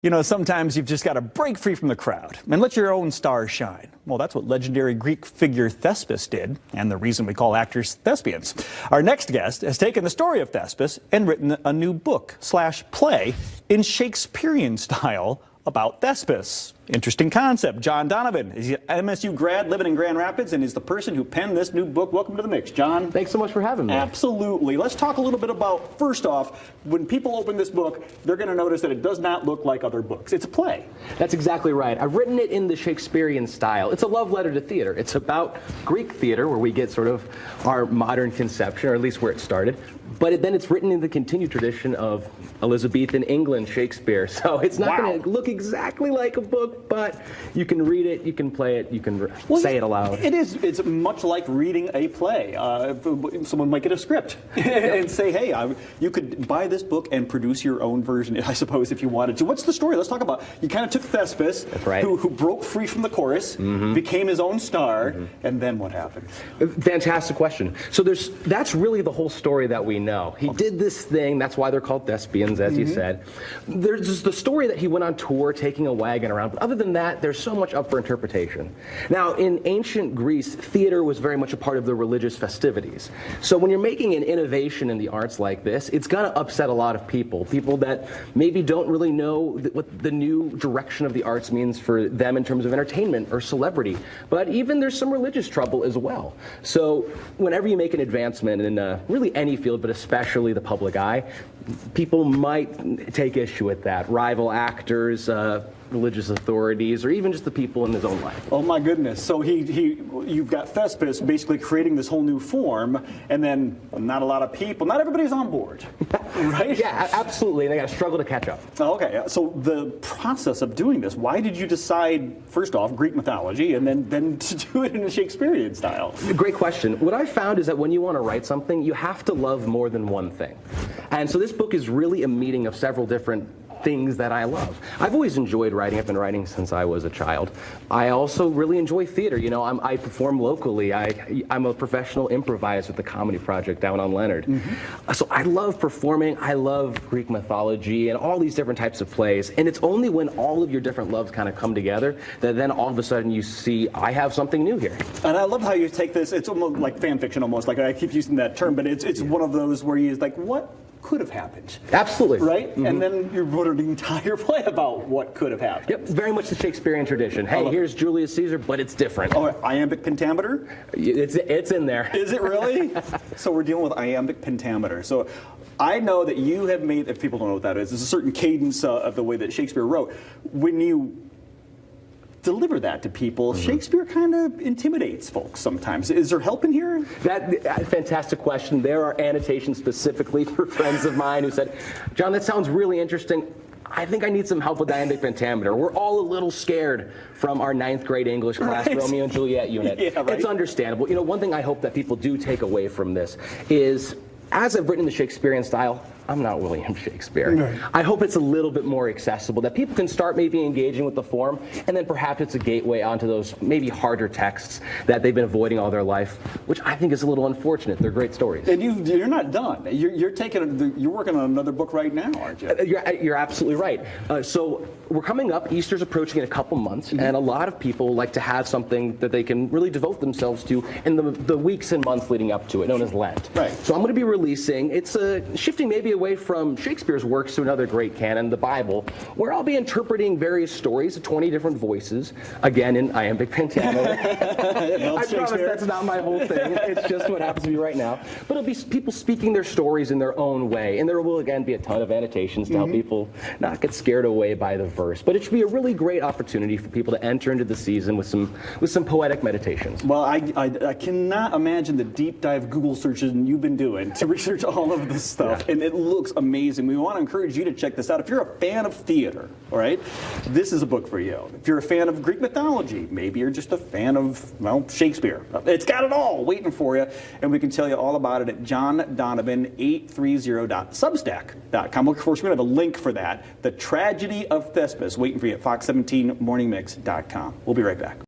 You know, sometimes you've just got to break free from the crowd and let your own stars shine. Well, that's what legendary Greek figure Thespis did, and the reason we call actors thespians. Our next guest has taken the story of Thespis and written a new book/play in Shakespearean style about Thespis. Interesting concept. John Donovan is an MSU grad living in Grand Rapids and is the person who penned this new book. Welcome to the mix, John. Thanks so much for having me. Absolutely. Let's talk a little bit about, first off, when people open this book, they're going to notice that it does not look like other books. It's a play. That's exactly right. I've written it in the Shakespearean style. It's a love letter to theater. It's about Greek theater, where we get sort of our modern conception, or at least where it started. But then it's written in the continued tradition of Elizabethan England Shakespeare. So it's not going to look exactly like a book, but you can read it, you can play it, you can say it aloud. It is. It's much like reading a play. Someone might get a script and say, hey, you could buy this book and produce your own version, I suppose, if you wanted to. What's the story? Let's talk about, you kind of took Thespis, That's right. who broke free from the chorus, became his own star, and then what happened? Fantastic question. So that's really the whole story that we know. He did this thing, that's why they're called thespians, as you said. There's the story that he went on tour taking a wagon around, but other than that, there's so much up for interpretation. Now, in ancient Greece, theater was very much a part of the religious festivities. So when you're making an innovation in the arts like this, it's going to upset a lot of people that maybe don't really know what the new direction of the arts means for them in terms of entertainment or celebrity. But even there's some religious trouble as well. So whenever you make an advancement in really any field, but especially the public eye, people might take issue with that. Rival actors, religious authorities, or even just the people in his own life. Oh my goodness. So you've got Thespis basically creating this whole new form, and then not a lot of people, not everybody's on board, right? Yeah, absolutely. They got to struggle to catch up. Okay, so the process of doing this, why did you decide, first off, Greek mythology, and then to do it in a Shakespearean style? Great question. What I found is that when you want to write something, you have to love more than one thing. And so this book is really a meeting of several different things that I love. I've always enjoyed writing. I've been writing since I was a child. I also really enjoy theater. You know, I perform locally. I'm a professional improviser with the Comedy Project down on Leonard. So I love performing. I love Greek mythology and all these different types of plays. And it's only when all of your different loves kind of come together that then all of a sudden you see, I have something new here. And I love how you take this, it's almost like fan fiction almost, like I keep using that term, but it's one of those where you're like, what could have happened? Absolutely. Right? And then you wrote an entire play about what could have happened. Yep, very much the Shakespearean tradition. Hey, here's Julius Caesar, but it's different. Oh, iambic pentameter? It's in there. Is it really? So we're dealing with iambic pentameter. So I know that you have made, if people don't know what that is, there's a certain cadence of the way that Shakespeare wrote. When you deliver that to people, Shakespeare kind of intimidates folks sometimes. Is there help in here? Fantastic question. There are annotations specifically for friends of mine who said, John, that sounds really interesting. I think I need some help with iambic pentameter. We're all a little scared from our 9th grade English class, Romeo and Juliet unit. Yeah, right. It's understandable. You know, one thing I hope that people do take away from this is, as I've written the Shakespearean style, I'm not William Shakespeare. No. I hope it's a little bit more accessible, that people can start maybe engaging with the form, and then perhaps it's a gateway onto those maybe harder texts that they've been avoiding all their life, which I think is a little unfortunate. They're great stories. And you're not done. You're working on another book right now, aren't you? You're absolutely right. So we're coming up. Easter's approaching in a couple months, and a lot of people like to have something that they can really devote themselves to in the weeks and months leading up to it, known as Lent. Right. So I'm going to be releasing, it's shifting maybe away from Shakespeare's works to another great canon, the Bible, where I'll be interpreting various stories, 20 different voices, again in iambic pentameter. I promise that's not my whole thing. It's just what happens to be right now. But it'll be people speaking their stories in their own way, and there will again be a ton of annotations to help people not get scared away by the verse. But it should be a really great opportunity for people to enter into the season with some poetic meditations. Well, I cannot imagine the deep dive Google searches you've been doing to research all of this stuff, and it looks amazing. We want to encourage you to check this out. If you're a fan of theater, all right, this is a book for you. If you're a fan of Greek mythology, maybe you're just a fan of, well, Shakespeare. It's got it all waiting for you, and we can tell you all about it at johndonovan830.substack.com. Of course, we're going to have a link for that. The Tragedy of Thespis waiting for you at fox17morningmix.com. We'll be right back.